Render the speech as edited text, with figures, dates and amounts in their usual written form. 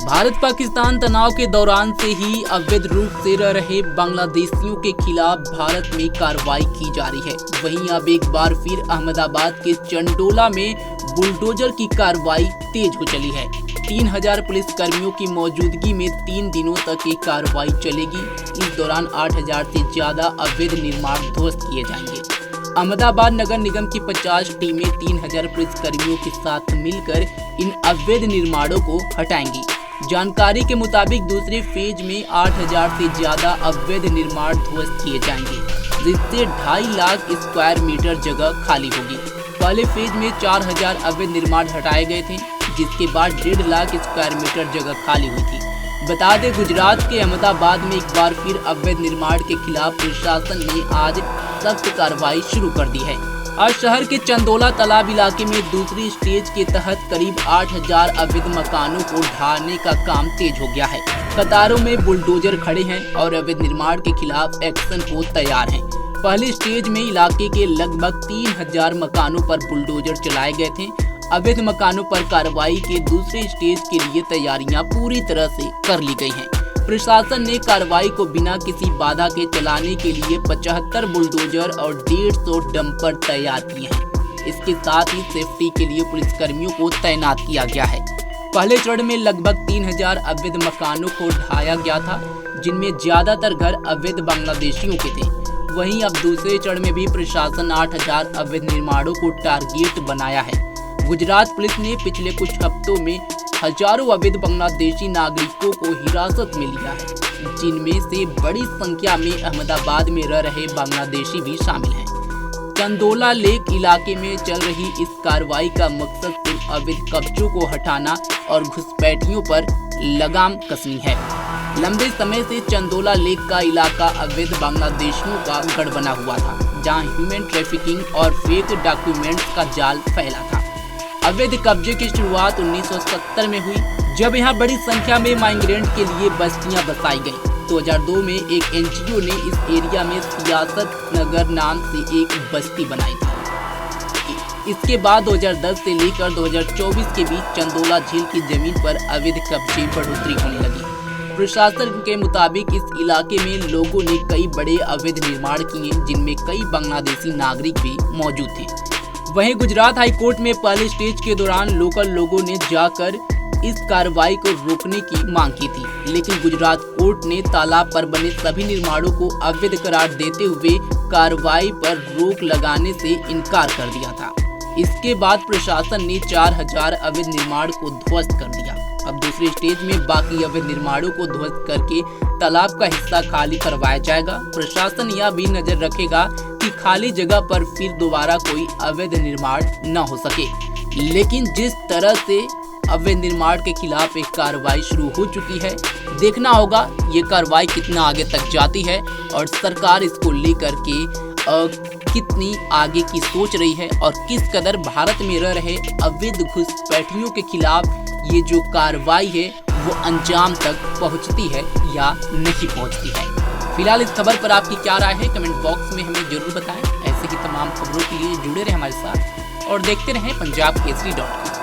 भारत पाकिस्तान तनाव के दौरान से ही अवैध रूप से रह रहे बांग्लादेशियों के खिलाफ भारत में कार्रवाई की जा रही है। वहीं अब एक बार फिर अहमदाबाद के चंडोला में बुलडोजर की कार्रवाई तेज हो चली है। 3000 पुलिस कर्मियों की मौजूदगी में 3 दिनों तक ये कार्रवाई चलेगी। इस दौरान 8000 से ज्यादा अवैध निर्माण ध्वस्त किए जाएंगे। अहमदाबाद नगर निगम की 50 टीमें 3000 पुलिस कर्मियों के साथ मिलकर इन अवैध निर्माणों को हटाएंगी। जानकारी के मुताबिक दूसरे फेज में 8000 से ज्यादा अवैध निर्माण ध्वस्त किए जाएंगे, जिससे 2.5 लाख स्क्वायर मीटर जगह खाली होगी। पहले फेज में 4000 अवैध निर्माण हटाए गए थे, जिसके बाद 1.5 लाख स्क्वायर मीटर जगह खाली हुई थी। बता दें, गुजरात के अहमदाबाद में एक बार फिर अवैध निर्माण के खिलाफ प्रशासन ने आज सख्त कार्रवाई शुरू कर दी है। आज शहर के चंदोला तालाब इलाके में दूसरी स्टेज के तहत करीब 8000 अवैध मकानों को ढाने का काम तेज हो गया है। कतारों में बुलडोजर खड़े हैं और अवैध निर्माण के खिलाफ एक्शन को तैयार हैं। पहली स्टेज में इलाके के लगभग 3000 मकानों पर बुलडोजर चलाए गए थे। अवैध मकानों पर कार्रवाई के दूसरे स्टेज के लिए तैयारियां पूरी तरह से कर ली गई हैं। प्रशासन ने कार्रवाई को बिना किसी बाधा के चलाने के लिए 75 बुलडोजर और 150 डंपर तैयार किए हैं। इसके साथ ही सेफ्टी के लिए पुलिस कर्मियों को तैनात किया गया है। पहले चरण में लगभग 3000 अवैध मकानों को ढाया गया था, जिनमें ज्यादातर घर अवैध बांग्लादेशियों के थे। वहीं अब दूसरे चरण में भी प्रशासन 8000 अवैध निर्माणों को टारगेट बनाया है। गुजरात पुलिस ने पिछले कुछ हफ्तों में हजारों अवैध बांग्लादेशी नागरिकों को हिरासत में लिया है, जिनमें से बड़ी संख्या में अहमदाबाद में रह रहे बांग्लादेशी भी शामिल हैं। चंदोला लेक इलाके में चल रही इस कार्रवाई का मकसद सिर्फ अवैध कब्जों को हटाना और घुसपैठियों पर लगाम कसनी है। लंबे समय से चंदोला लेक का इलाका अवैध बांग्लादेशियों का गढ़ बना हुआ था, जहां ह्यूमन ट्रैफिकिंग और फेक डॉक्यूमेंट्स का जाल फैला था। अवैध कब्जे की शुरुआत 1970 में हुई, जब यहाँ बड़ी संख्या में माइग्रेंट के लिए बस्तियां बसाई गईं। 2002 में एक NGO ने इस एरिया में सियासत नगर नाम से एक बस्ती बनाई थी। इसके बाद 2010 से लेकर 2024 के बीच चंदोला झील की जमीन पर अवैध कब्जे बढ़ोतरी होने लगी। प्रशासन के मुताबिक इस इलाके में लोगों ने कई बड़े अवैध निर्माण किए, जिनमें कई बांग्लादेशी नागरिक भी मौजूद थे। वहीं गुजरात हाई कोर्ट में पहले स्टेज के दौरान लोकल लोगों ने जाकर इस कार्रवाई को रोकने की मांग की थी, लेकिन गुजरात कोर्ट ने तालाब पर बने सभी निर्माणों को अवैध करार देते हुए कार्रवाई पर रोक लगाने से इनकार कर दिया था। इसके बाद प्रशासन ने 4000 अवैध निर्माण को ध्वस्त कर दिया। अब दूसरे स्टेज में बाकी अवैध निर्माणों को ध्वस्त करके तालाब का हिस्सा खाली करवाया जाएगा। प्रशासन यह भी नजर रखेगा कि खाली जगह पर फिर दोबारा कोई अवैध निर्माण न हो सके। लेकिन जिस तरह से अवैध निर्माण के खिलाफ एक कार्रवाई शुरू हो चुकी है, देखना होगा ये कार्रवाई कितना आगे तक जाती है और सरकार इसको लेकर के कितनी आगे की सोच रही है और किस कदर भारत में रह रहे अवैध घुसपैठियों के खिलाफ ये जो कार्रवाई है वो अंजाम तक पहुंचती है या नहीं पहुंचती है। फिलहाल इस खबर पर आपकी क्या राय है, कमेंट बॉक्स में हमें जरूर बताएं। ऐसे की तमाम खबरों के लिए जुड़े रहें हमारे साथ और देखते रहें पंजाब केसरी.com।